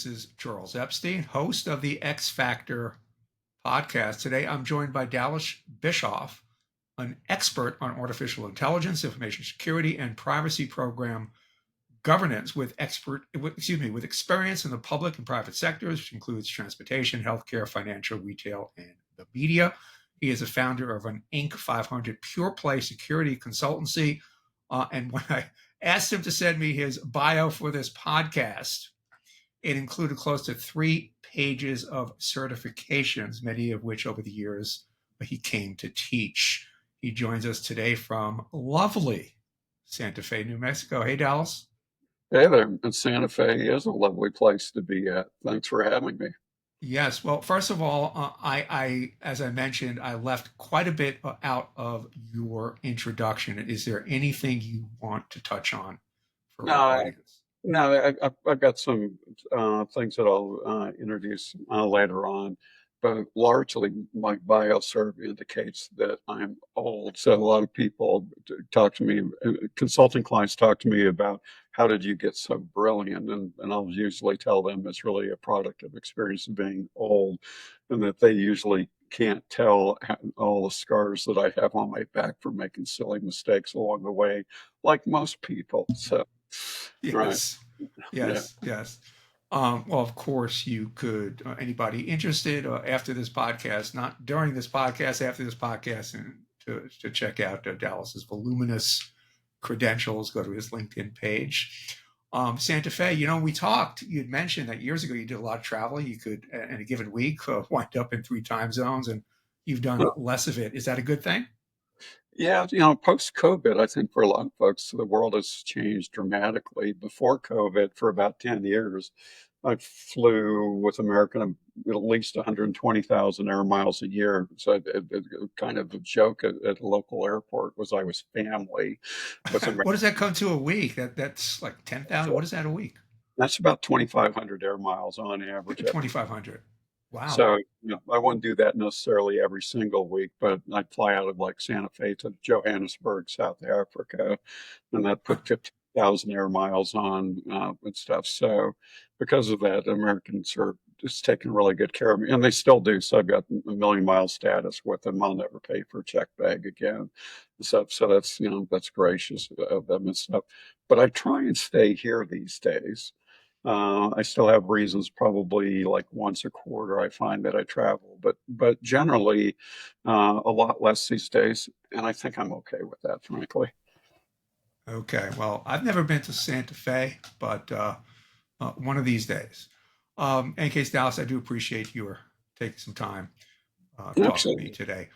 This is Charles Epstein, host of the X Factor podcast. Today, I'm joined by Dallas Bishoff, an expert on artificial intelligence, information security, and privacy program governance with experience in the public and private sectors, which includes transportation, healthcare, financial, retail, and the media. He is a founder of an Inc. 500 pure play security consultancy. And when I asked him to send me his bio for this podcast, it included close to 3 pages of certifications, many of which over the years he came to teach. He joins us today from lovely Santa Fe, New Mexico. Hey, Dallas. Hey there, and Santa Fe is a lovely place to be at. Thanks for having me. Yes. Well, first of all, as I mentioned, I left quite a bit out of your introduction. Is there anything you want to touch on for our No, audience? I've got some things that I'll introduce later on, but largely my bio sort of indicates that I'm old. So a lot of people talk to me, consulting clients talk to me about how did you get so brilliant, and I'll usually tell them it's really a product of experience of being old, and that they usually can't tell all the scars that I have on my back for making silly mistakes along the way, like most people. So. Right. Yes, Yeah. yes. Well, of course, you could, anybody interested after this podcast, not during this podcast, after this podcast, and to check out Dallas's voluminous credentials, go to his LinkedIn page. Santa Fe, we talked, you'd mentioned that years ago you did a lot of traveling. You could, in a given week, wind up in 3 time zones, and you've done less of it. Is that a good thing? Yeah, post COVID, I think for a lot of folks, the world has changed dramatically. Before COVID, for about 10 years, I flew with American at least 120,000 air miles a year. So kind of a joke at a local airport was I was family with American. What does that come to a week? That's like 10,000. What is that a week? That's about 2,500 air miles on average. 2,500. Wow. So, I wouldn't do that necessarily every single week, but I'd fly out of like Santa Fe to Johannesburg, South Africa, and that put 50,000 air miles on and stuff. So, because of that, Americans are just taking really good care of me, and they still do. So, I've got a million mile status with them. I'll never pay for a check bag again. So that's gracious of them and stuff. But I try and stay here these days. I still have reasons, probably like once a quarter I find that I travel, but generally a lot less these days, and I think I'm okay with that, frankly. Okay. Well, I've never been to Santa Fe, but one of these days. In any case, Dallas, I do appreciate your taking some time talking with me Absolutely. today.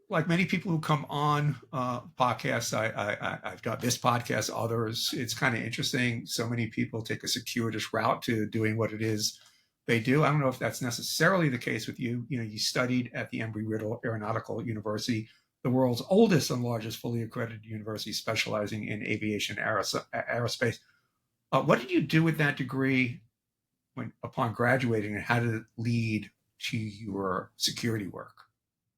Like many people who come on podcasts, I've done this podcast, others. It's kind of interesting. So many people take a circuitous route to doing what it is they do. I don't know if that's necessarily the case with you. You studied at the Embry-Riddle Aeronautical University, the world's oldest and largest fully accredited university specializing in aviation aerospace. What did you do with that degree upon graduating, and how did it lead to your security work?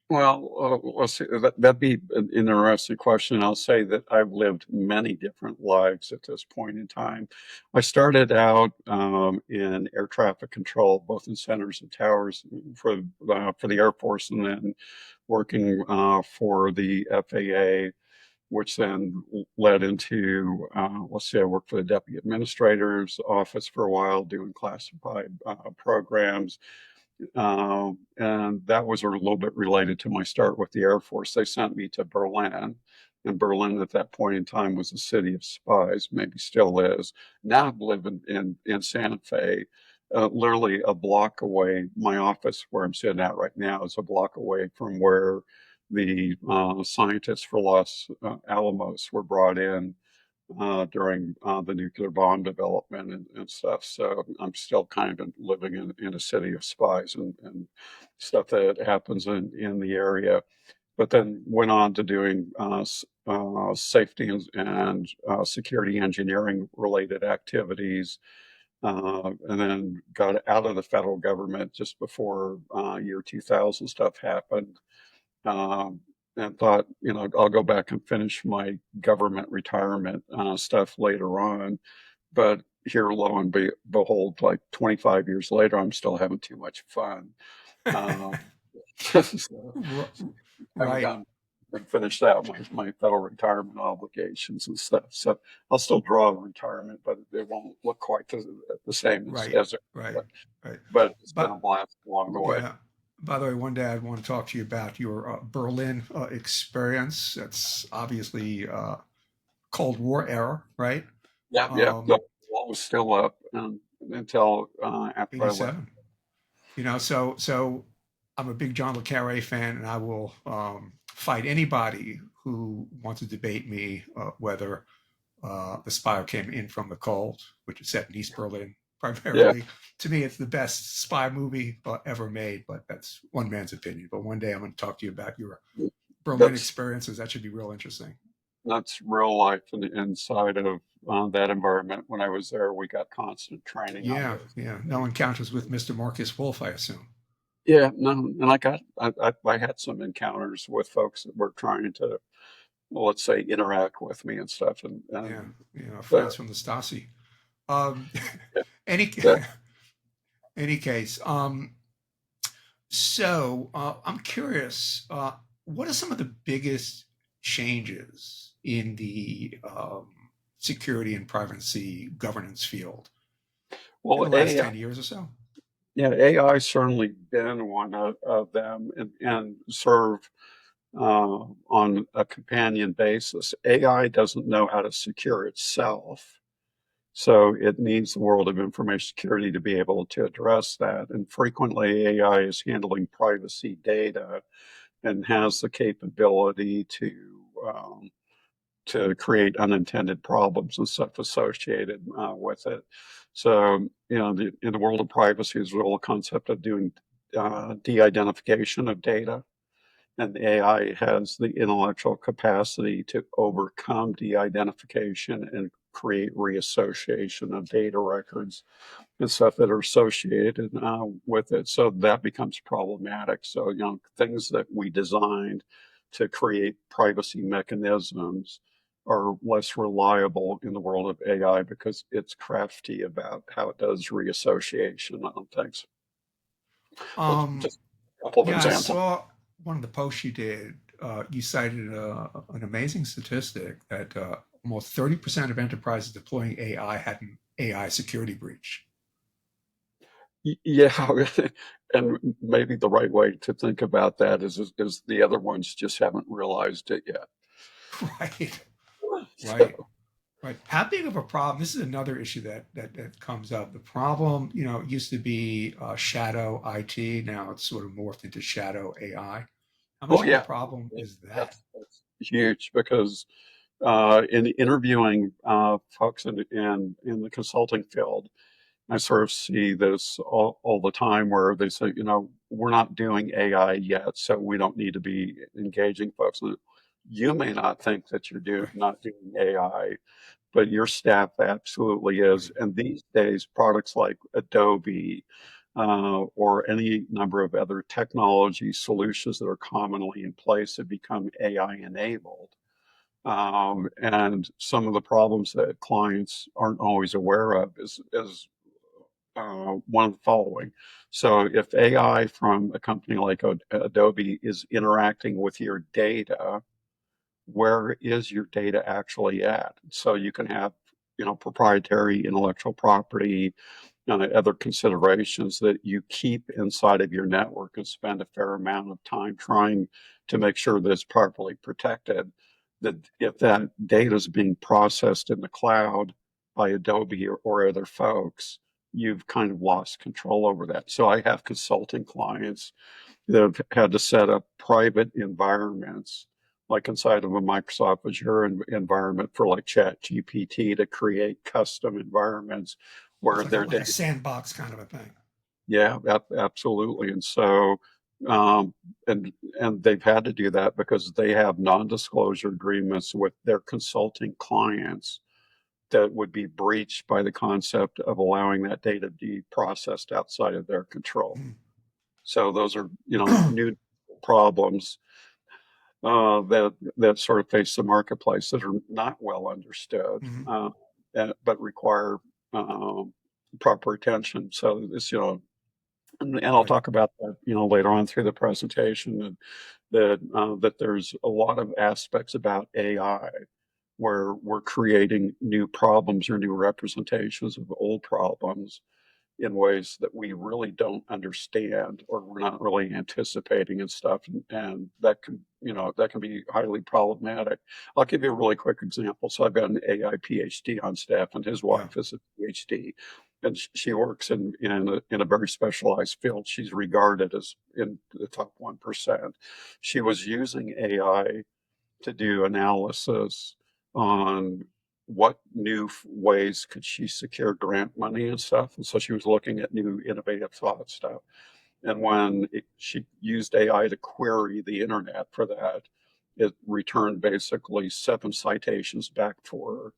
Well, let's see, that'd be an interesting question. I'll say that I've lived many different lives at this point in time. I started out in air traffic control, both in centers and towers for the Air Force, and then working for the FAA, which then led into, let's say I worked for the Deputy Administrator's Office for a while, doing classified programs. And that was a little bit related to my start with the Air Force. They sent me to Berlin, and Berlin at that point in time was a city of spies, maybe still is. Now I live in Santa Fe, literally a block away. My office, where I'm sitting at right now, is a block away from where the scientists for Los Alamos were brought in during the nuclear bomb development and stuff. So I'm still kind of living in a city of spies and stuff that happens in the area. But then went on to doing safety and security engineering related activities. And then got out of the federal government just before year 2000 stuff happened. Um, and thought, I'll go back and finish my government retirement stuff later on. But here, lo and behold, like 25 years later, I'm still having too much fun. Uh, so R- I'm right, done and finished out my federal retirement obligations and stuff. So I'll still draw retirement, but it won't look quite the same right, as it, right, but, right. but it's been a But blast along the way. yeah. By the way, one day I'd want to talk to you about your Berlin experience. That's obviously Cold War era, right? Yeah, yeah. The Um, wall was still up until after I left. 87. So I'm a big John le Carre fan, and I will fight anybody who wants to debate me whether the Spire came in from the cold, which is set in East Berlin Yeah, primarily. To me, it's the best spy movie ever made, but that's one man's opinion. But one day I'm going to talk to you about your Berlin that's experiences. That should be real interesting. that's real life inside of that environment. When I was there, we got constant training on Yeah, those yeah. No things. encounters with Mr. Marcus Wolf, I assume. Yeah, no, and I had some encounters with folks that were trying to, well, let's say, interact with me and stuff, Yeah, and friends the, from the Stasi. Um, any the any case, so I'm curious, what are some of the biggest changes in the security and privacy governance field in well, the last 10 years or so? yeah, AI certainly been one of them, and serve on a companion basis. AI doesn't know how to secure itself. So it needs the world of information security to be able to address that. And frequently, AI is handling privacy data and has the capability um, to create unintended problems and stuff associated with it. So, in the world of privacy, is the whole concept of doing de-identification of data, and AI has the intellectual capacity to overcome de-identification and create reassociation of data records and stuff that are associated with it. So that becomes problematic. So, things that we designed to create privacy mechanisms are less reliable in the world of AI because it's crafty about how it does reassociation on things. So Um, just a couple of yeah, I examples. saw one of the posts you did. You cited an amazing statistic that almost 30% of enterprises deploying AI had an AI security breach. Yeah, and maybe the right way to think about that is the other ones just haven't realized it yet. Right, right. So, Right. How big of a problem? This is another issue that comes up. The problem, it used to be shadow IT. Now it's sort of morphed into shadow AI. How oh much of a yeah, problem is that? that's huge because in interviewing folks in the consulting field, I sort of see this all the time where they say, we're not doing AI yet, so we don't need to be engaging folks. And you may not think that Right. not doing AI, but your staff absolutely is. Right. And these days, products like Adobe or any number of other technology solutions that are commonly in place have become AI enabled. And some of the problems that clients aren't always aware of is one of the following. So if AI from a company like Adobe is interacting with your data, where is your data actually at? So you can have, proprietary intellectual property and other considerations that you keep inside of your network and spend a fair amount of time trying to make sure that it's properly protected. That if that data is being processed in the cloud by Adobe or other folks, you've kind of lost control over that. So I have consulting clients that have had to set up private environments, like inside of a Microsoft Azure environment for like Chat GPT to create custom environments It's where like a their like a data, sandbox kind of a thing. yeah, absolutely. And so, um, and they've had to do that because they have non-disclosure agreements with their consulting clients that would be breached by the concept of allowing that data to be processed outside of their control. So those are, new problems that sort of face the marketplace that are not well understood, Mhm. but require proper attention. So this, and I'll Right. talk about that, later on through the presentation, that there's a lot of aspects about AI where we're creating new problems or new representations of old problems in ways that we really don't understand or we're not really anticipating and stuff, and that can be highly problematic. I'll give you a really quick example. So I've got an AI PhD on staff, and his Yeah. wife is a PhD, and she works in a very specialized field. She's regarded as in the top 1%. She was using AI to do analysis on what new ways could she secure grant money and stuff. And so she was looking at new innovative thought stuff. And when she used AI to query the internet for that, it returned basically 7 citations back for her,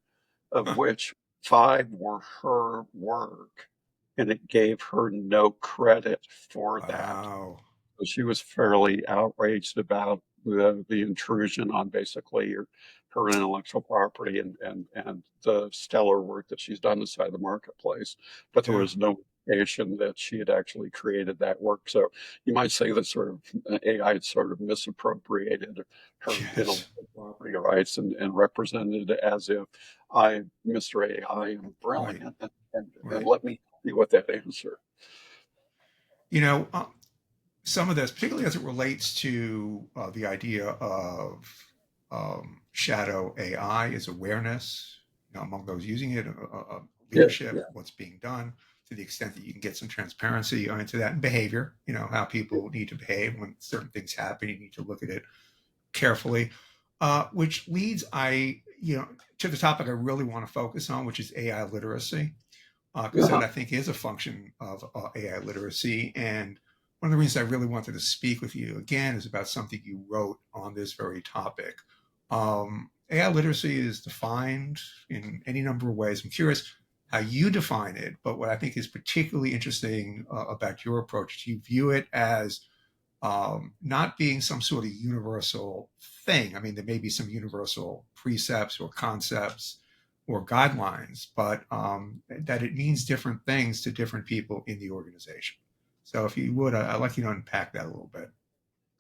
of Huh. which 5 were her work. And it gave her no credit for that. Wow. So she was fairly outraged about the intrusion on basically her intellectual property and the stellar work that she's done inside the marketplace. But there Yeah. was no indication that she had actually created that work. So you might say that sort of AI had sort of misappropriated her Yes. intellectual property rights and represented it as if I, Mr. AI, am Right. brilliant. And Right. let me help you with that answer. You know, some of this, particularly as it relates to the idea of shadow AI, is awareness, among those using it, Yeah, leadership, what's being done, to the extent that you can get some transparency into that, and behavior, how people need to behave when certain things happen. You need to look at it carefully, which leads to the topic I really want to focus on, which is AI literacy, because yeah. that I think is a function of AI literacy. And one of the reasons I really wanted to speak with you again is about something you wrote on this very topic. AI literacy is defined in any number of ways. I'm curious how you define it, but what I think is particularly interesting about your approach, you view it as not being some sort of universal thing. I mean, there may be some universal precepts or concepts or guidelines, but that it means different things to different people in the organization. So, if you would, I'd like you to unpack that a little bit.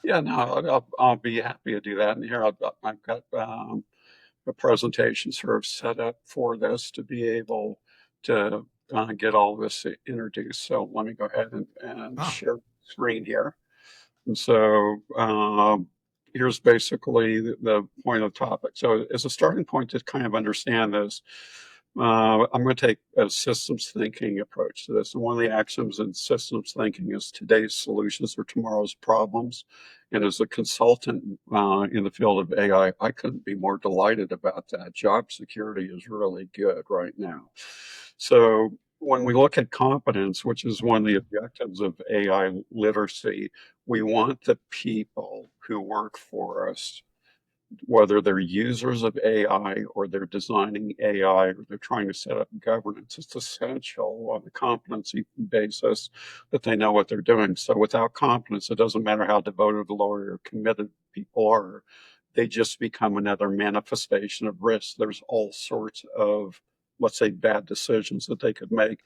Yeah, no, I'll be happy to do that. And here I've got a presentation sort of set up for this to be able to get all this introduced. So let me go ahead and Ah, share the screen here. And so here's basically the point of the topic. So as a starting point to kind of understand this, I'm going to take a systems thinking approach to this. And one of the axioms in systems thinking is today's solutions are tomorrow's problems. And as a consultant in the field of AI, I couldn't be more delighted about that. Job security is really good right now. So when we look at competence, which is one of the objectives of AI literacy, we want the people who work for us, whether they're users of AI or they're designing AI or they're trying to set up governance, it's essential on a competency basis that they know what they're doing. So without competence, it doesn't matter how devoted, loyal, or committed people are. They just become another manifestation of risk. There's all sorts of, let's say, bad decisions that they could make.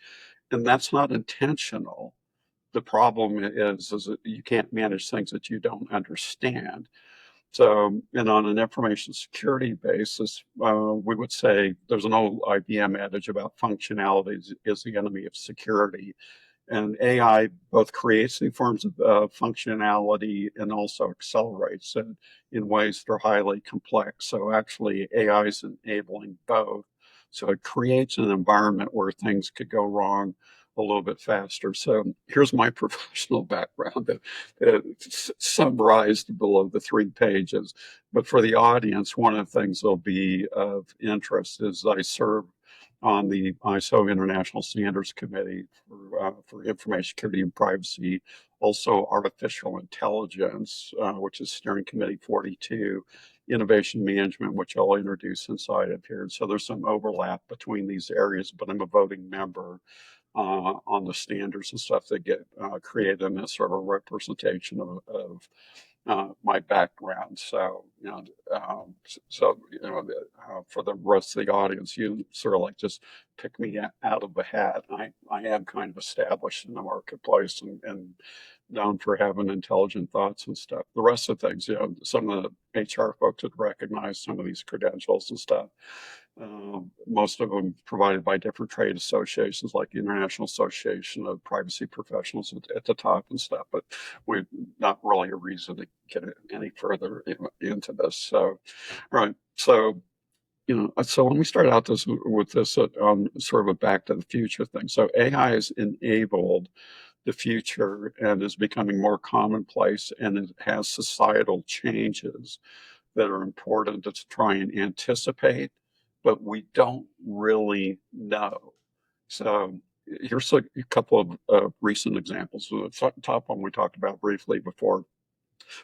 And that's not intentional. The problem is that you can't manage things that you don't understand. So, and on an information security basis, we would say there's an old IBM adage about functionality is the enemy of security. And AI both creates new forms of functionality and also accelerates it in ways that are highly complex. So actually, AI is enabling both. So it creates an environment where things could go wrong a little bit faster. So here's my professional background summarized below the 3 pages. But for the audience, one of the things that'll be of interest is I serve on the ISO International Standards Committee for Information Security and Privacy, also Artificial Intelligence, which is Steering Committee 42, Innovation Management, which I'll introduce inside of here. And so there's some overlap between these areas, but I'm a voting member on the standards and stuff that get created in this sort of representation of my background. So, for the rest of the audience, you sort of like just pick me out of the hat. I am kind of established in the marketplace and known for having intelligent thoughts and stuff. The rest of the things, some of the HR folks would recognize some of these credentials and stuff. Most of them provided by different trade associations like the International Association of Privacy Professionals at the top and stuff, but we're not really a reason to get any further into this. So, right. So let me start out with this on sort of a back to the future thing. So AI has enabled the future and is becoming more commonplace, and it has societal changes that are important to try and anticipate, but we don't really know. So here's a couple of recent examples. The top one we talked about briefly before.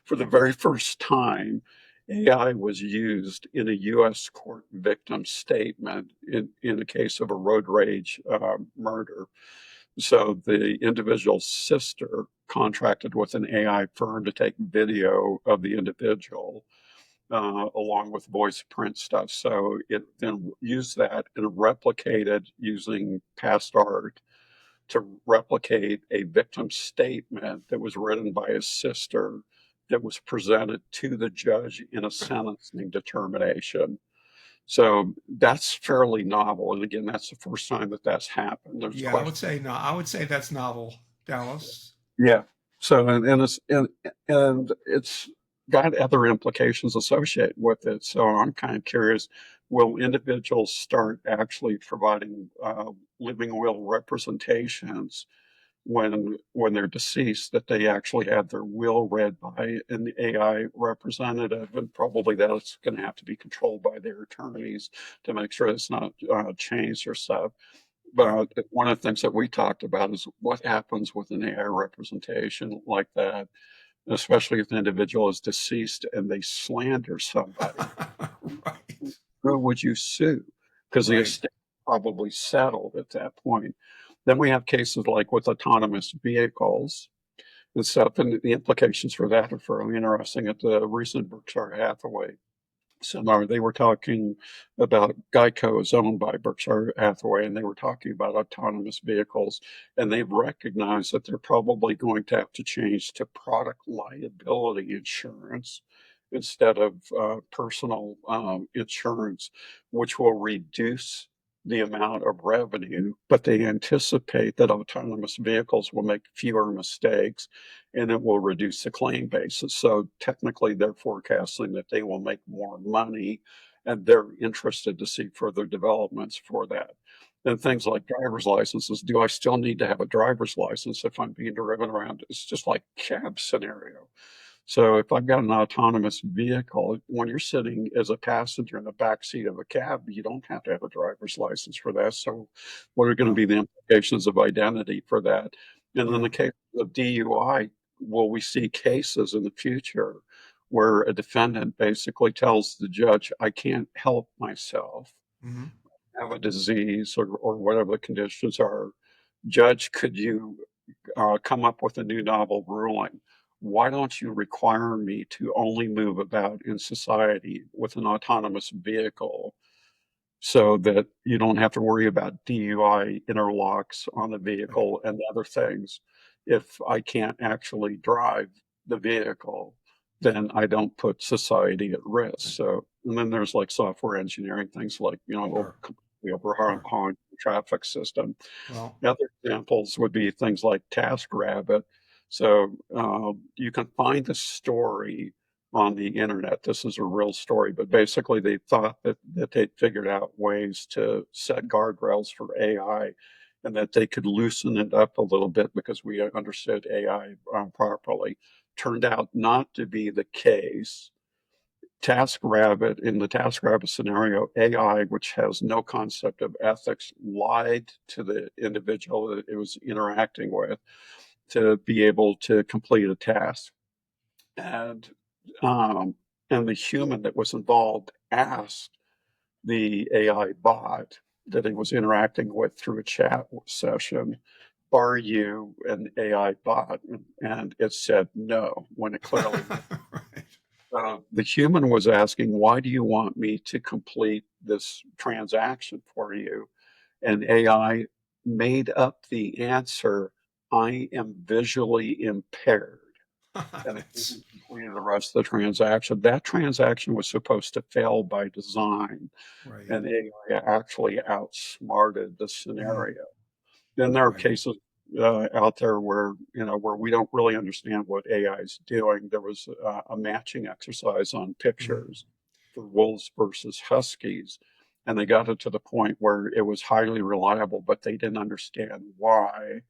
For the very first time, AI was used in a U.S. court victim statement in the case of a road rage murder. So the individual's sister contracted with an AI firm to take video of the individual along with voice print stuff. So it then used that and replicated using past art to replicate a victim statement that was written by his sister that was presented to the judge in a sentencing determination. So that's fairly novel. And again, that's the first time that that's happened. There's Yeah, I questions. would say no. I would say that's novel, Dallas. Yeah. So and it's got other implications associated with it. So I'm kind of curious, will individuals start actually providing living will representations when they're deceased, that they actually have their will read by an AI representative, and probably that's going to have to be controlled by their attorneys to make sure it's not changed or stuff. But one of the things that we talked about is what happens with an AI representation like that, especially if the individual is deceased and they slander somebody. Right. Who would you sue? Because the Right. estate probably settled at that point. Then we have cases like with autonomous vehicles and stuff, and the implications for that are fairly interesting. At the recent Berkshire Hathaway seminar, they were talking about Geico is owned by Berkshire Hathaway, and they were talking about autonomous vehicles, and they've recognized that they're probably going to have to change to product liability insurance instead of personal insurance, which will reduce the amount of revenue, but they anticipate that autonomous vehicles will make fewer mistakes and it will reduce the claim basis. So technically, they're forecasting that they will make more money, and they're interested to see further developments for that. And things like driver's licenses. Do I still need to have a driver's license if I'm being driven around? It's just like cab scenario. So if I've got an autonomous vehicle, when you're sitting as a passenger in the back seat of a cab, you don't have to have a driver's license for that. So what are going to No. be the implications of identity for that? And in Yeah. the case of DUI, will we see cases in the future where a defendant basically tells the judge, I can't help myself, Hmm. have a disease or whatever the conditions are? Judge, could you come up with a new novel ruling? Why don't you require me to only move about in society with an autonomous vehicle so that you don't have to worry about DUI interlocks on the Right. vehicle and other things? If I can't actually drive the vehicle, then I don't put society at risk. So, and then there's like software engineering things like, Sure. completely overhauling the traffic system. Well, Other examples would be things like TaskRabbit. So you can find a story on the internet. This is a real story, but basically they thought that they'd figured out ways to set guardrails for AI and that they could loosen it up a little bit because we understood AI properly. Turned out not to be the case. TaskRabbit, in the TaskRabbit scenario, AI, which has no concept of ethics, lied to the individual that it was interacting with to be able to complete a task. And um, and the human that was involved asked the AI bot, that he was interacting with through a chat session, are you an AI bot? And it said no, when it clearly Right. the human was asking, why do you want me to complete this transaction for you? And AI made up the answer, I am visually impaired. And it That's completed the rest of the transaction. That transaction was supposed to fail by design, right. and AI actually outsmarted the Mhm. scenario. Then there are Right. cases out there where where we don't really understand what AI is doing. There was a matching exercise on Mhm. pictures for wolves versus huskies, and they got it to the point where it was highly reliable, but they didn't understand why.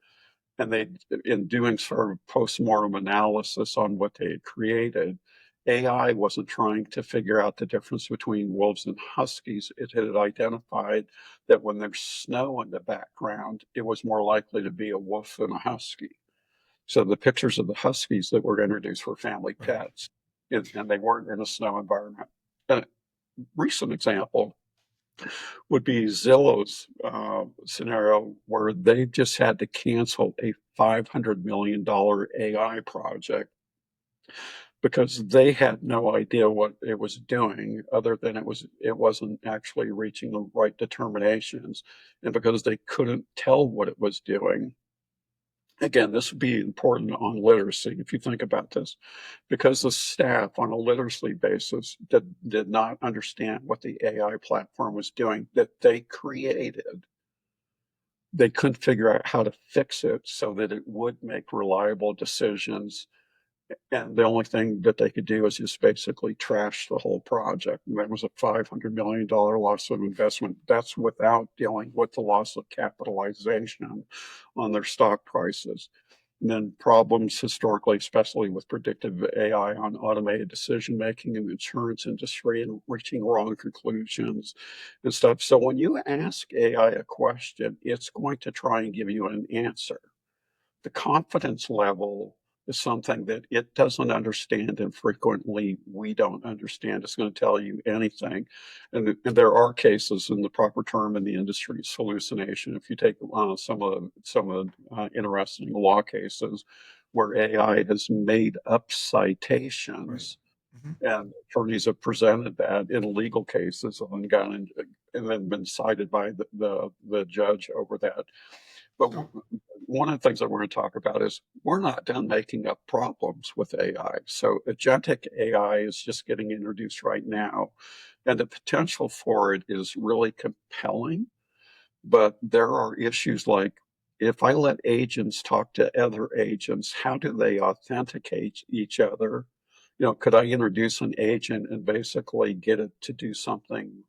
And they, in doing sort of postmortem analysis on what they had created, AI wasn't trying to figure out the difference between wolves and huskies. It had identified that when there's snow in the background, it was more likely to be a wolf than a husky. So the pictures of the huskies that were introduced were family Right. pets, and they weren't in a snow environment. A recent example would be Zillow's scenario, where they just had to cancel a $500 million AI project because they had no idea what it was doing, other than it wasn't actually reaching the right determinations, and because they couldn't tell what it was doing. Again, this would be important on literacy if you think about this, because the staff on a literacy basis did not understand what the AI platform was doing that they created. They couldn't figure out how to fix it so that it would make reliable decisions. And the only thing that they could do is just basically trash the whole project. And that was a $500 million loss of investment. That's without dealing with the loss of capitalization on their stock prices. And then problems historically, especially with predictive AI on automated decision making in the insurance industry and reaching wrong conclusions and stuff. So when you ask AI a question, it's going to try and give you an answer. The confidence level is something that it doesn't understand, and frequently we don't understand. It's going to tell you anything. And there are cases, and the proper term in the industry is hallucination. If you take some of the interesting law cases where AI has made up Right. citations, Mhm. and attorneys have presented that in legal cases and then been cited by the judge over that. But So, one of the things that we're going to talk about is we're not done making up problems with AI. So agentic AI is just getting introduced right now, and the potential for it is really compelling. But there are issues like, if I let agents talk to other agents, how do they authenticate each other? Could I introduce an agent and basically get it to do something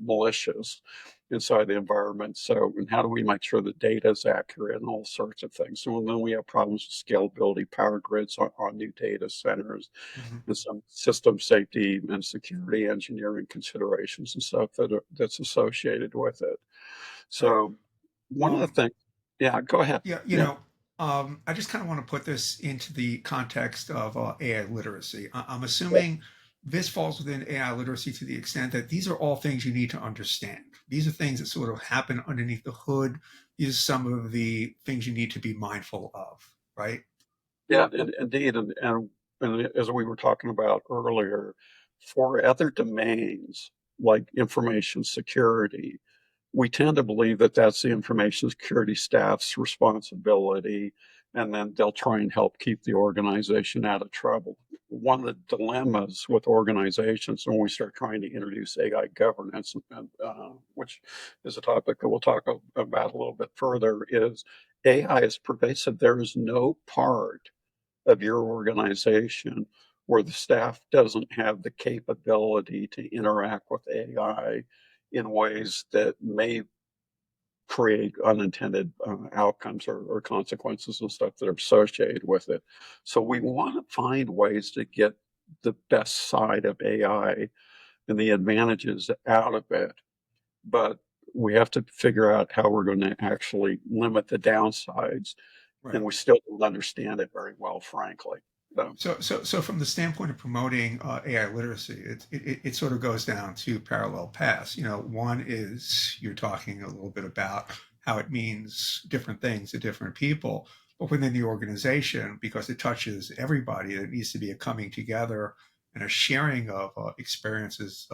malicious inside the environment? So, and how do we make sure the data is accurate and all sorts of things? So then we have problems with scalability, power grids on new data centers, mhm. and some system safety and security engineering considerations and stuff that's associated with it. Right. So one of the Um, things, yeah, go ahead. yeah, Yeah, I just kind of want to put this into the context of AI literacy. I'm yeah, assuming this falls within AI literacy to the extent that these are all things you need to understand. These are things that sort of happen underneath the hood. These are some of the things you need to be mindful of, right? yeah, indeed. And as we were talking about earlier, for other domains like information security, we tend to believe that that's the information security staff's responsibility, and then they'll try and help keep the organization out of trouble. One of the dilemmas with organizations when we start trying to introduce AI governance, which is a topic that we'll talk about a little bit further, is AI is pervasive. There is no part of your organization where the staff doesn't have the capability to interact with AI in ways that may create unintended outcomes or consequences and stuff that are associated with it. So we want to find ways to get the best side of AI and the advantages out of it, but we have to figure out how we're going to actually limit the downsides, and Right. we still don't understand it very well, frankly. So from the standpoint of promoting AI literacy, it sort of goes down two parallel paths. One is you're talking a little bit about how it means different things to different people, but within the organization, because it touches everybody, there needs to be a coming together and a sharing of experiences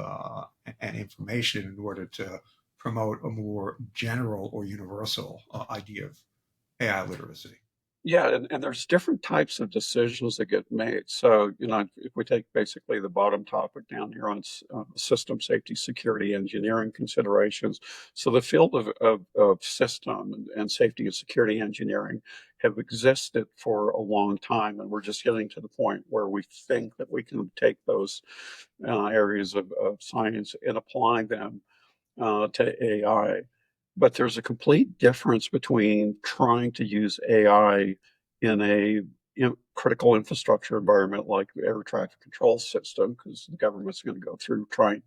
and information in order to promote a more general or universal idea of AI literacy. Yeah, and there's different types of decisions that get made. So, if we take basically the bottom topic down here on system safety, security, engineering considerations. So the field of system and safety and security engineering have existed for a long time, and we're just getting to the point where we think that we can take those areas of science and apply them to AI. But there's a complete difference between trying to use AI in a critical infrastructure environment like the air traffic control system, because the government's going to go through trying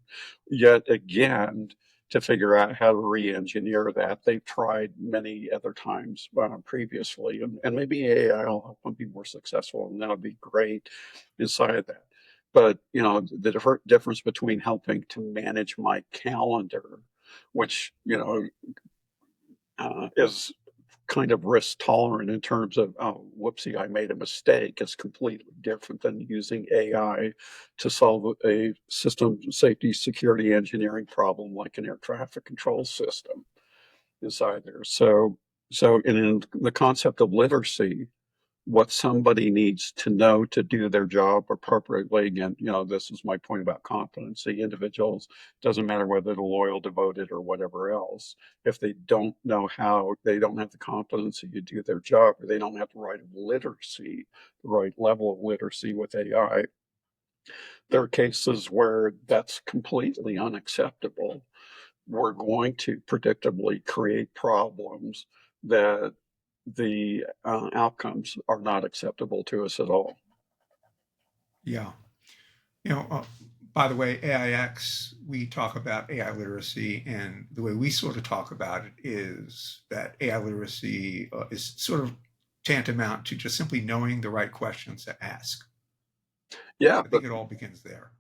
yet again to figure out how to re-engineer that. They've tried many other times previously, and maybe AI will help them be more successful, and that'll be great inside of that. But the difference between helping to manage my calendar, which is kind of risk tolerant in terms of, oh, whoopsie, I made a mistake, is completely different than using AI to solve a system safety, security, engineering problem like an air traffic control system inside there. So in the concept of literacy, what somebody needs to know to do their job appropriately. Again, this is my point about competency. Individuals, doesn't matter whether they're loyal, devoted, or whatever else, if they don't know how, they don't have the competency to do their job, or they don't have the right literacy, the right level of literacy with AI, there are cases where that's completely unacceptable. We're going to predictably create problems that the outcomes are not acceptable to us at all. Yeah. You know, uh, by the way, AIX, we talk about AI literacy, and the way we sort of talk about it is that AI literacy is sort of tantamount to just simply knowing the right questions to ask. Yeah, I but think it all begins there.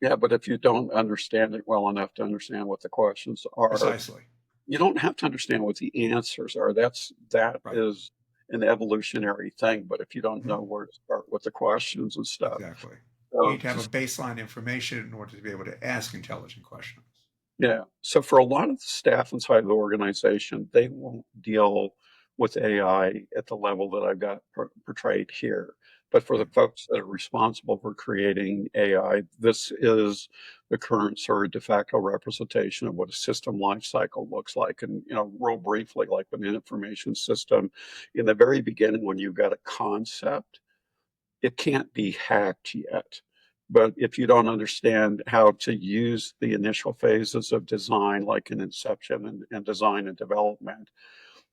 if you don't understand it well enough to understand what the questions are, Precisely. you don't have to understand what the answers are. That Right. is an evolutionary thing. But if you don't Mhm. know where to start with the questions and stuff, Exactly. You so need to have a baseline information in order to be able to ask intelligent questions. yeah. So for a lot of the staff inside the organization, they won't deal with AI at the level that I've got portrayed here. But for the Right. folks that are responsible for creating AI, this is the current sort of de facto representation of what a system lifecycle looks like. And, real briefly, like with an information system, in the very beginning, when you've got a concept, it can't be hacked yet. But if you don't understand how to use the initial phases of design, like in inception and design and development,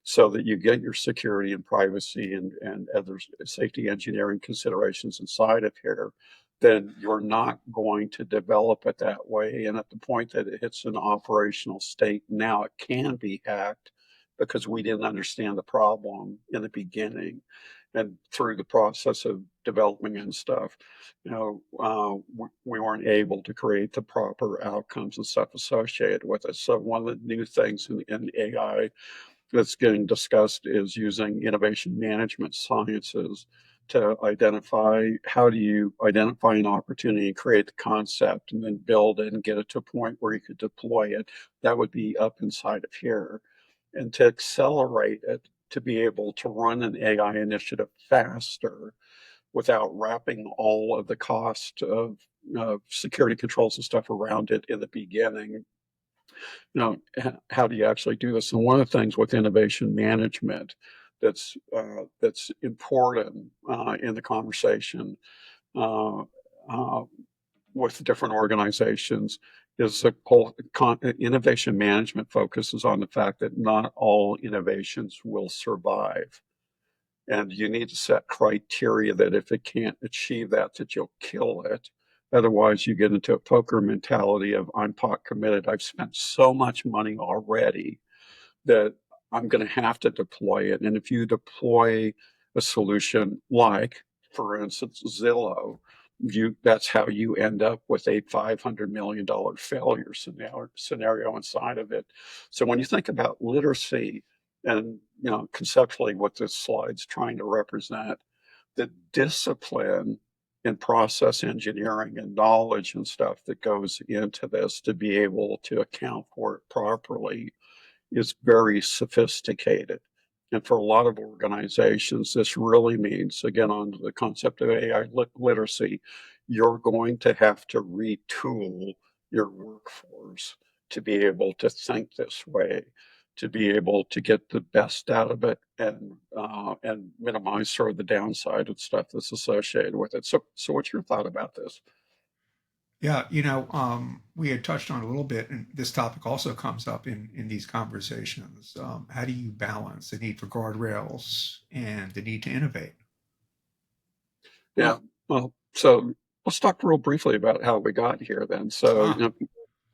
so that you get your security and privacy and other safety engineering considerations inside of here, then you're not going to develop it that way. And at the point that it hits an operational state, now it can be hacked because we didn't understand the problem in the beginning. And through the process of developing and stuff, we weren't able to create the proper outcomes and stuff associated with it. So one of the new things in AI that's getting discussed is using innovation management sciences to identify, how do you identify an opportunity and create the concept and then build it and get it to a point where you could deploy it. That would be up inside of here. And to accelerate it, to be able to run an AI initiative faster without wrapping all of the cost of security controls and stuff around it in the beginning. How do you actually do this? And one of the things with innovation management that's important in the conversation uh, uh, with different organizations is the whole innovation management focuses on the fact that not all innovations will survive. And you need to set criteria that if it can't achieve that you'll kill it. Otherwise, you get into a poker mentality of, I'm pot committed. I've spent so much money already that I'm going to have to deploy it. And if you deploy a solution like for instance, Zillow, that's how you end up with a $500 million failure scenario inside of it. So when you think about literacy and conceptually what this slide's trying to represent, the discipline in process engineering and knowledge and stuff that goes into this to be able to account for it properly is very sophisticated. And for a lot of organizations, this really means, again, on the concept of AI literacy, you're going to have to retool your workforce to be able to think this way, to be able to get the best out of it, and minimize sort of the downside and stuff that's associated with it. So what's your thought about this? Yeah, we had touched on it a little bit, and this topic also comes up in these conversations. How do you balance the need for guardrails and the need to innovate? Yeah. Well, so let's talk real briefly about how we got here then. So, Ah,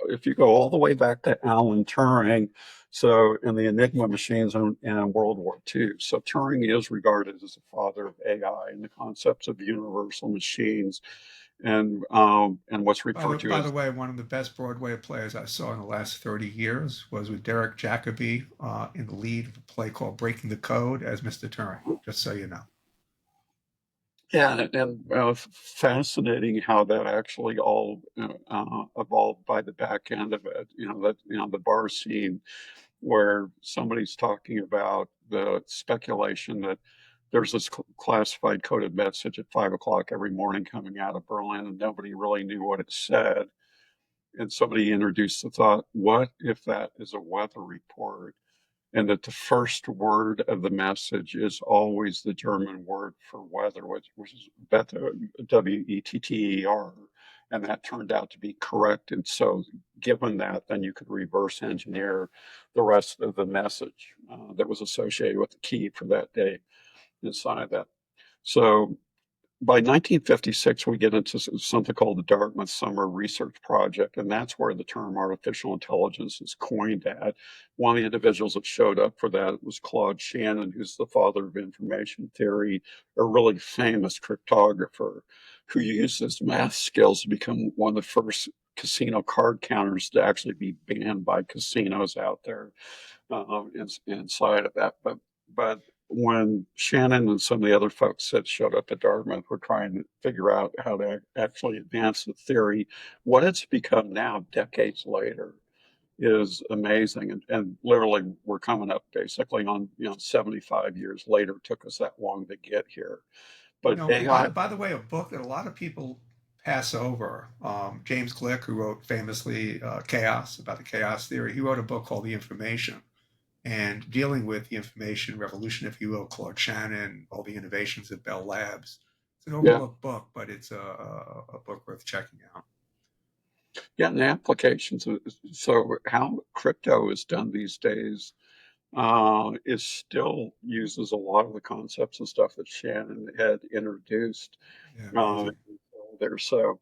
if you go all the way back to Alan Turing, so in the Enigma machines in World War II, so Turing is regarded as the father of AI and the concepts of universal machines, and what's referred to by the as way, one of the best Broadway plays I saw in the last 30 years was with Derek Jacobi in the lead of a play called Breaking the Code as Mr. Turing, just so you know. yeah, and fascinating how that actually all evolved by the back end of it. The bar scene where somebody's talking about the speculation that there's this classified coded message at 5 o'clock every morning coming out of Berlin, and nobody really knew what it said. And somebody introduced the thought, what if that is a weather report? And that the first word of the message is always the German word for weather, which is Wetter, Wetter. And that turned out to be correct. And so, given that, then you could reverse engineer the rest of the message that was associated with the key for that day inside that. So, by 1956, we get into something called the Dartmouth Summer Research Project, and that's where the term artificial intelligence is coined at. One of the individuals that showed up for that was Claude Shannon, who's the father of information theory, a really famous cryptographer who used his math skills to become one of the first casino card counters to actually be banned by casinos out there inside of that. But when Shannon and some of the other folks that showed up at Dartmouth were trying to figure out how to actually advance the theory, what it's become now, decades later, is amazing. And literally, we're coming up basically on 75 years later. It took us that long to get here. But AI, By the way, a book that a lot of people pass over, James Glick, who wrote famously Chaos, about the chaos theory, he wrote a book called The Information, and dealing with the information revolution, if you will, Claude Shannon, all the innovations of Bell Labs. It's an yeah, overlooked book, but it's a book worth checking out. yeah, and the applications. So how crypto is done these days is still uses a lot of the concepts and stuff that Shannon had introduced Yeah, uh, amazing. there. So,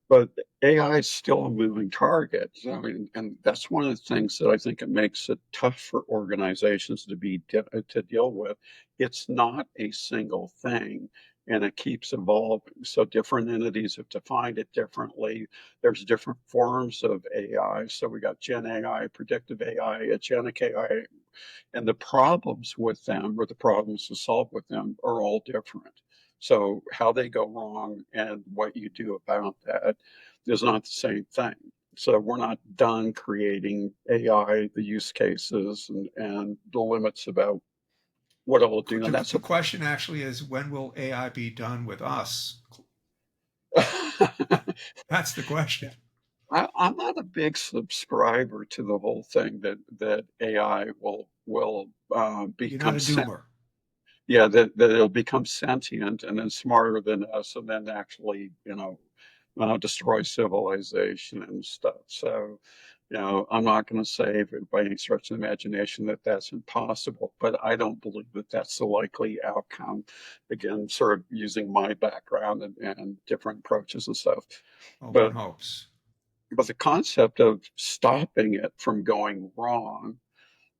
but AI is still a moving target. I mean, and that's one of the things that I think it makes it tough for organizations to deal with. It's not a single thing. And it keeps evolving. So different entities have defined it differently. There's different forms of AI. So we got Gen AI, predictive AI, agentic AI, and the problems with them or the problems to solve with them are all different. So how they go wrong and what you do about that is not the same thing. So we're not done creating AI, the use cases and the limits about what it will do. And that's The question actually is, when will AI be done with us? a That's the question. I'm not a big subscriber to the whole thing that AI will You're not become a doomer. yeah, that it'll become sentient and then smarter than us, and then actually, destroy civilization and stuff. So, I'm not going to say by any stretch of the imagination that that's impossible, but I don't believe that that's the likely outcome. Again, sort of using my background and different approaches and stuff. Well, one But hopes. but the concept of stopping it from going wrong,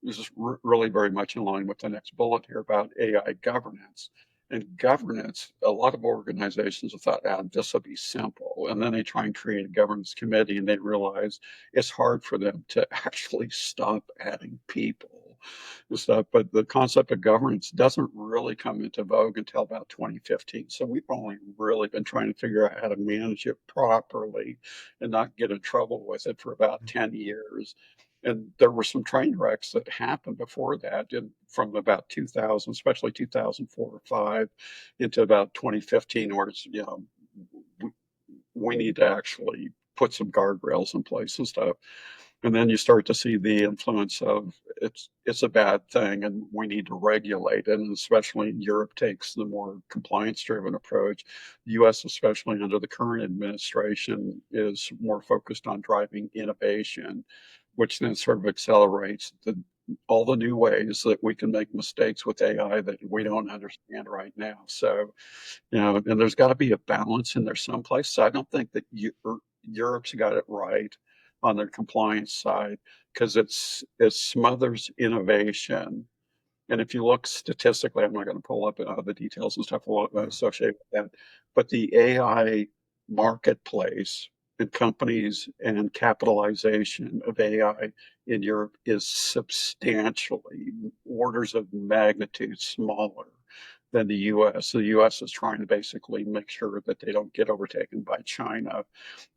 this is really very much in line with the next bullet here about AI governance. And governance, a lot of organizations have thought, this will be simple. And then they try and create a governance committee and they realize it's hard for them to actually stop adding people and stuff. But the concept of governance doesn't really come into vogue until about 2015. So we've only really been trying to figure out how to manage it properly and not get in trouble with it for about 10 years. And there were some train wrecks that happened before that, from about 2000, especially 2004 or 5, into about 2015, where it's, we, we need to actually put some guardrails in place and stuff. And then you start to see the influence of it's a bad thing and we need to regulate it. And especially Europe takes the more compliance driven approach. The US, especially under the current administration, is more focused on driving innovation, which then sort of accelerates all the new ways that we can make mistakes with AI that we don't understand right now. So, and there's got to be a balance in there someplace. So I don't think that Europe's got it right on their compliance side because it smothers innovation. And if you look statistically, I'm not going to pull up the details and stuff associated with that, but the AI marketplace and companies and capitalization of AI in Europe is substantially orders of magnitude smaller than the US. The US is trying to basically make sure that they don't get overtaken by China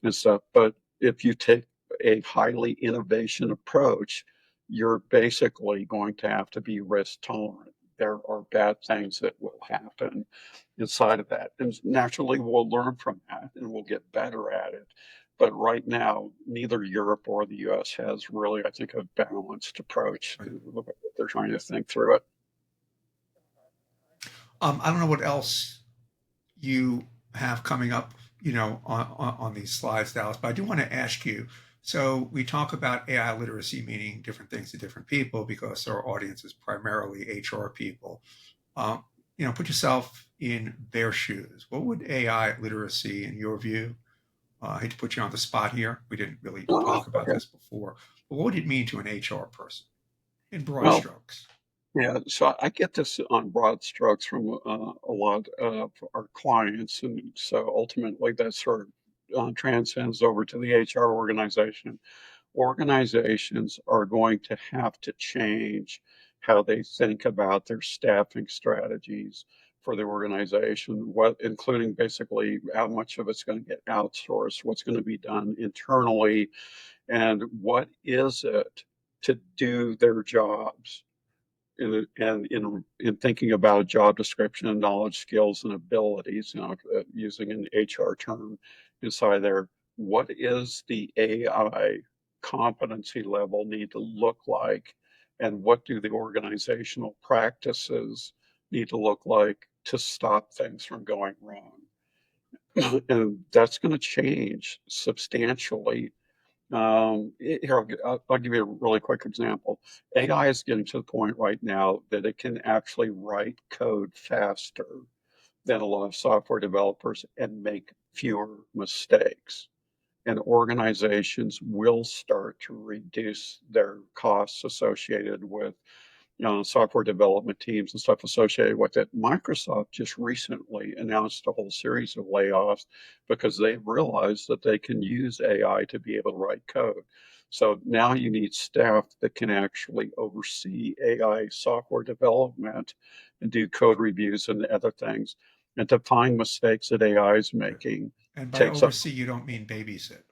and stuff. But if you take a highly innovation approach, you're basically going to have to be risk tolerant. There are bad things that will happen inside of that. And naturally, we'll learn from that and we'll get better at it. But right now, neither Europe or the US has really, I think, a balanced approach to what they're trying to think through it. I don't know what else you have coming up, on these slides, Dallas, but I do want to ask you. So we talk about AI literacy meaning different things to different people because our audience is primarily HR people. Put yourself in their shoes. What would AI literacy, in your view, I hate to put you on the spot here. We didn't really talk about Okay. this before, but what would it mean to an HR person in broad Well, strokes? yeah, so I get this on broad strokes from a lot of our clients, and so ultimately that sort of transcends over to the HR organization. Organizations are going to have to change how they think about their staffing strategies for the organization, including basically how much of it's going to get outsourced, what's going to be done internally, and what is it to do their jobs in thinking about job description and knowledge, skills, and abilities, using an HR term inside there, what is the AI competency level need to look like, and what do the organizational practices need to look like to stop things from going wrong? And that's going to change substantially. Here, I'll give you a really quick example. AI is getting to the point right now that it can actually write code faster than a lot of software developers and make fewer mistakes. And organizations will start to reduce their costs associated with software development teams and stuff associated with it. Microsoft just recently announced a whole series of layoffs because they realized that they can use AI to be able to write code. So now you need staff that can actually oversee AI software development and do code reviews and other things. And to find mistakes that AI is making And by takes up. oversee, you don't mean babysit.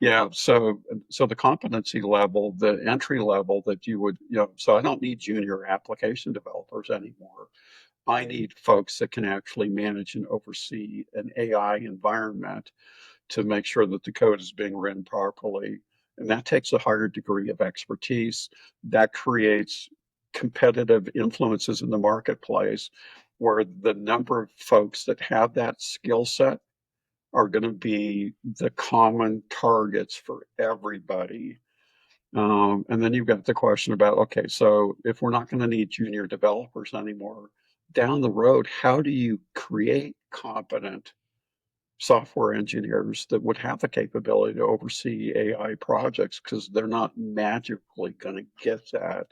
Yeah, so the competency level, the entry level that you would, so I don't need junior application developers anymore. I need folks that can actually manage and oversee an AI environment to make sure that the code is being written properly. And that takes a higher degree of expertise. That creates competitive influences in the marketplace where the number of folks that have that skill set are going to be the common targets for everybody. And then you've got the question about, okay, so if we're not going to need junior developers anymore, down the road, how do you create competent software engineers that would have the capability to oversee AI projects? Because they're not magically going to get that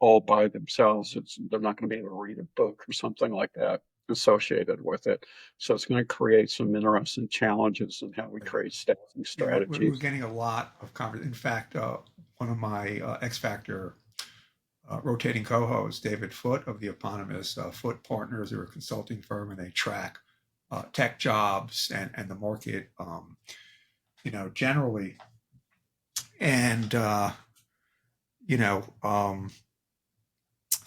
all by themselves. They're not going to be able to read a book or something like that associated with it. So it's going to create some interesting challenges in how we create staffing Yeah, we're strategies. getting a lot of conversation. In fact, one of my X Factor rotating co-host, David Foote of the eponymous Foote Partners, they're a consulting firm, and they track tech jobs and the market, generally. And you know,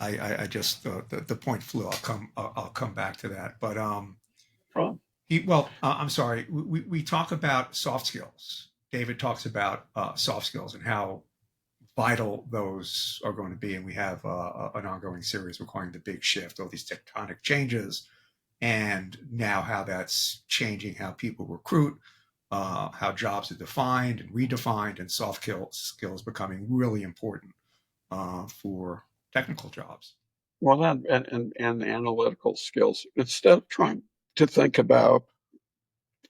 I just the point flew. I'll come back to that. But Well, I'm sorry. We talk about soft skills. David talks about soft skills and how vital those are going to be. And we have an ongoing series requiring the big shift, all these tectonic changes, and now how that's changing how people recruit, how jobs are defined and redefined, and soft skills becoming really important for technical jobs. well, and analytical skills. Instead of trying to think about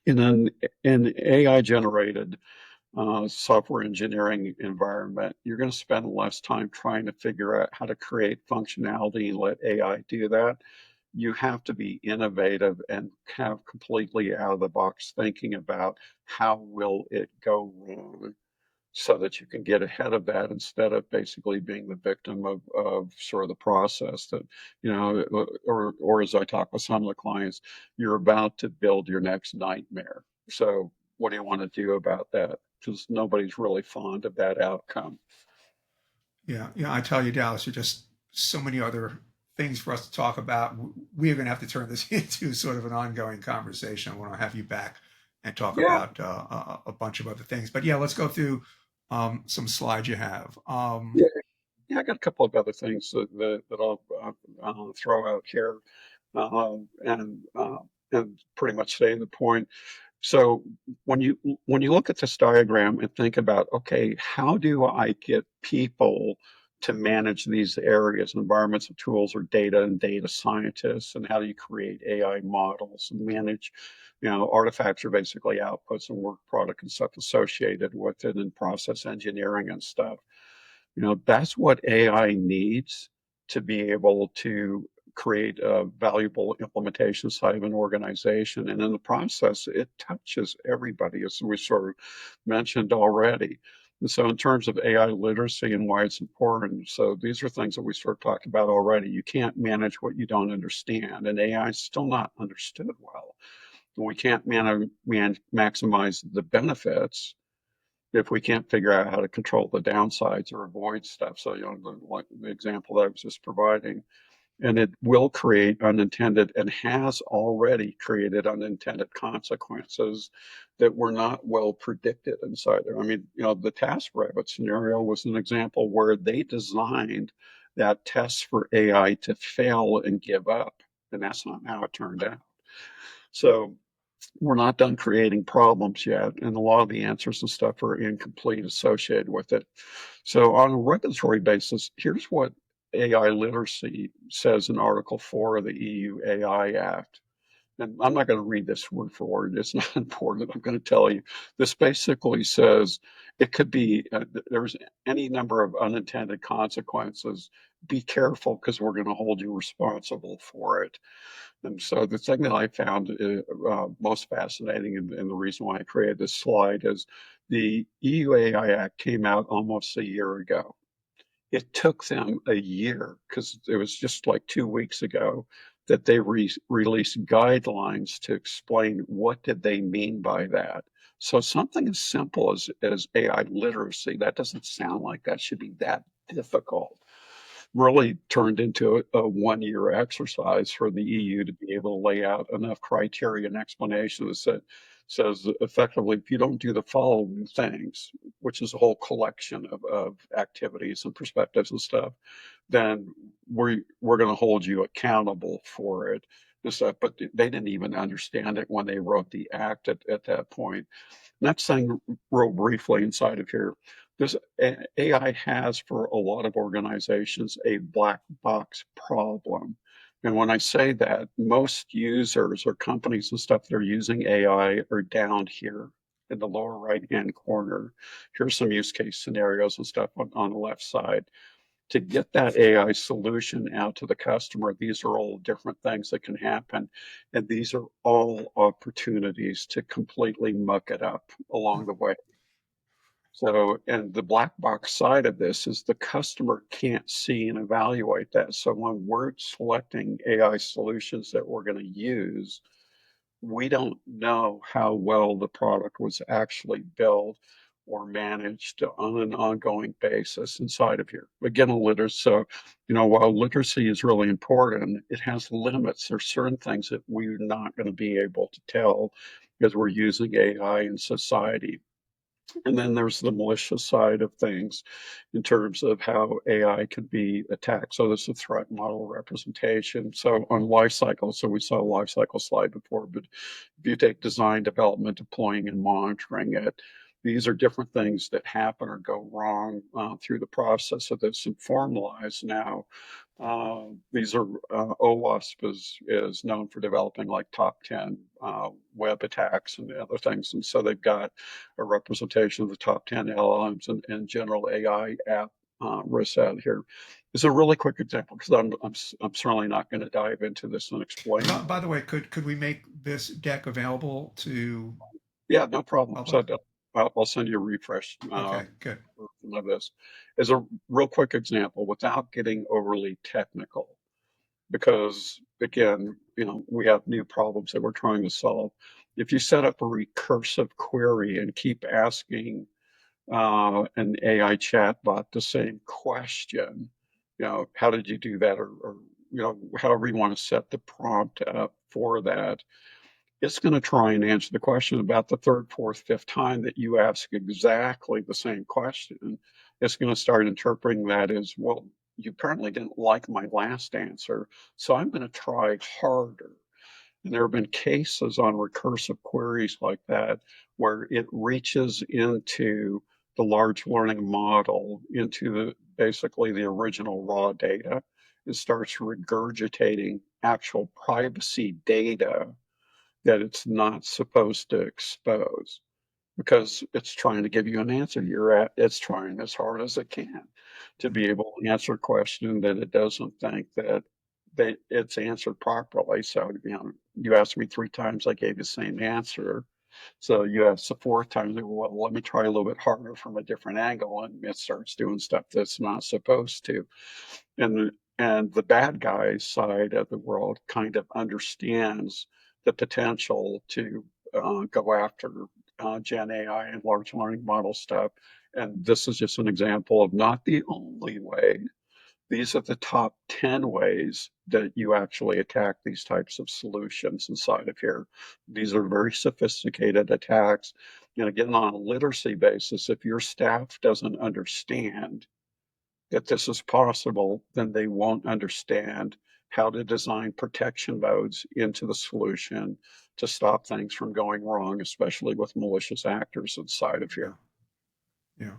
in an AI generated software engineering environment, you're going to spend less time trying to figure out how to create functionality and let AI do that. You have to be innovative and have completely out of the box thinking about how will it go wrong so that you can get ahead of that instead of basically being the victim of sort of the process that, or as I talk with some of the clients, you're about to build your next nightmare. So what do you want to do about that? Because nobody's really fond of that outcome. Yeah, yeah. I tell you, Dallas, there are just so many other things for us to talk about. We are going to have to turn this into sort of an ongoing conversation. I want to have you back and talk Yeah, about a bunch of other things. But yeah, let's go through some slides you have. yeah, yeah. I got a couple of other things that I'll throw out here, and and pretty much stay the point. So when you look at this diagram and think about, okay, how do I get people to manage these areas, environments, tools, or data and data scientists, and how do you create AI models and manage, artifacts are basically outputs and work product and stuff associated with it and process engineering and stuff. That's what AI needs to be able to create a valuable implementation side of an organization. And in the process, it touches everybody, as we sort of mentioned already. And so, in terms of AI literacy and why it's important, so these are things that we sort of talked about already. You can't manage what you don't understand, and AI is still not understood well. We can't maximize the benefits if we can't figure out how to control the downsides or avoid stuff. So, like the example that I was just providing, and it will create unintended and has already created unintended consequences that were not well predicted inside there. I mean, the TaskRabbit scenario was an example where they designed that test for AI to fail and give up, and that's not how it turned out. So we're not done creating problems yet, and a lot of the answers and stuff are incomplete associated with it. So, on a regulatory basis, here's what AI literacy says in Article 4 of the EU AI Act. And I'm not going to read this word for word, it's not important. I'm going to tell you. This basically says it could be, there's any number of unintended consequences. Be careful because we're going to hold you responsible for it. And so the thing that I found most fascinating, and the reason why I created this slide, is the EU AI Act came out almost a year ago. It took them a year because it was just like 2 weeks ago that they released guidelines to explain what did they mean by that. So something as simple as AI literacy, that doesn't sound like that should be that difficult, really turned into a 1 year exercise for the EU to be able to lay out enough criteria and explanations that says effectively, if you don't do the following things, which is a whole collection of activities and perspectives and stuff, then we're going to hold you accountable for it and stuff. But they didn't even understand it when they wrote the act at that point. Not saying real briefly inside of here, this AI has for a lot of organizations a black box problem. And when I say that, most users or companies and stuff that are using AI are down here in the lower right hand corner. Here's some use case scenarios and stuff on the left side. to get that AI solution out to the customer. These are all different things that can happen. And these are all opportunities to completely muck it up along the way. So, and the black box side of this is the customer can't see and evaluate that. So when we're selecting AI solutions that we're going to use, we don't know how well the product was actually built or managed on an ongoing basis inside of here. Again, a literacy. So, while literacy is really important, it has limits. There's certain things that we're not going to be able to tell because we're using AI in society. And then there's the malicious side of things in terms of how AI could be attacked. So this is a threat model representation. So on life cycle, so we saw a life cycle slide before, but if you take design, development, deploying, and monitoring it, these are different things that happen or go wrong through the process of this and formalized now. These are OWASP is known for developing like top 10 web attacks and other things. And so they've got a representation of the top 10 LLMs and general AI app risks out here. It's a really quick example because I'm certainly not going to dive into this and explain. By the way, could we make this deck available to Yeah, no problem. public? So I'll send you a refresh Okay, good. version of this. As a real quick example, without getting overly technical, because again, we have new problems that we're trying to solve. If you set up a recursive query and keep asking an AI chatbot the same question, how did you do that, or however you want to set the prompt up for that, it's going to try and answer the question about the third, fourth, fifth time that you ask exactly the same question. It's going to start interpreting that as, well, you apparently didn't like my last answer, so I'm going to try harder. And there have been cases on recursive queries like that where it reaches into the large learning model, into basically the original raw data, and starts regurgitating actual privacy data that it's not supposed to expose because it's trying to give you an answer. It's trying as hard as it can to be able to answer a question that it doesn't think that it's answered properly. So, you asked me 3 times, I gave you the same answer. So you ask the fourth time, well, let me try a little bit harder from a different angle, and it starts doing stuff that's not supposed to. And the bad guy side of the world kind of understands the potential to go after Gen AI and large learning model stuff. And this is just an example of not the only way. These are the top 10 ways that you actually attack these types of solutions inside of here. These are very sophisticated attacks. And again, on a literacy basis, if your staff doesn't understand that this is possible, then they won't understand how to design protection modes into the solution to stop things from going wrong, especially with malicious actors inside of Yeah, here. yeah.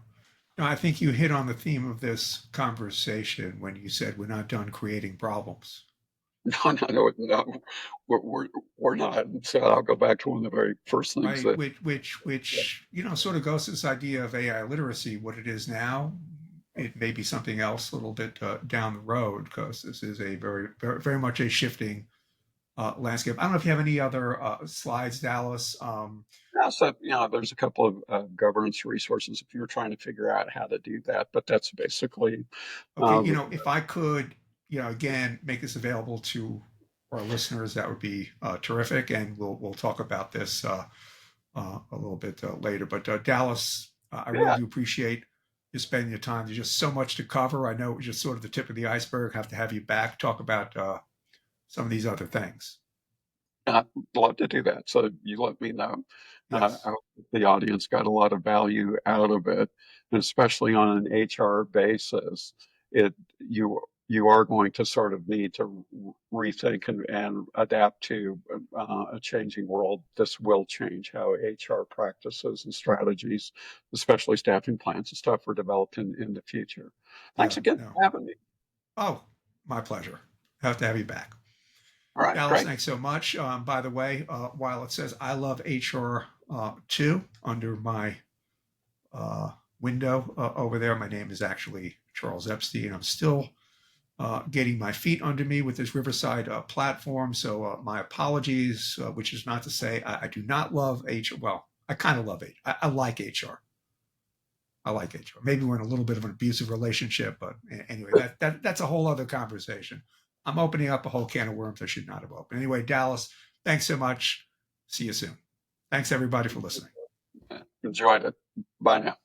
No, I think you hit on the theme of this conversation when you said we're not done creating problems. No, no, no, no. We're not. So I'll go back to one of the very first things Right, that, which sort of goes to this idea of AI literacy. What it is now, it may be something else a little bit down the road because this is a very much a shifting landscape. I don't know if you have any other slides, Dallas. yeah, so, there's a couple of governance resources if you're trying to figure out how to do that, but that's basically, Okay, uh, if I could, again, make this available to our listeners, that would be terrific, and we'll talk about this a little bit later. But Dallas, I really yeah, do appreciate you spending your time. There's just so much to cover. I know it was just sort of the tip of the iceberg. Have to have you back, talk about some of these other things. I'd love to do that. So you let me know. I Yes. hope the audience got a lot of value out of it, and especially on an HR basis, it you are going to sort of need to rethink and adapt to a changing world. This will change how HR practices and strategies, especially staffing plans and stuff, are developed in the future. Thanks Yeah. again No. for having me. Oh, my pleasure. Have to have you back. All right, Dallas, great. thanks so much. By the way, while it says I love HR too under my window over there, my name is actually Charles Epstein. I'm still getting my feet under me with this Riverside platform. So my apologies, which is not to say I do not love HR. Well, I kind of love it. I like HR. I like HR. Maybe we're in a little bit of an abusive relationship, but anyway, that's a whole other conversation. I'm opening up a whole can of worms I should not have opened. Anyway, Dallas, thanks so much. See you soon. Thanks everybody for listening. Enjoyed it. Bye now.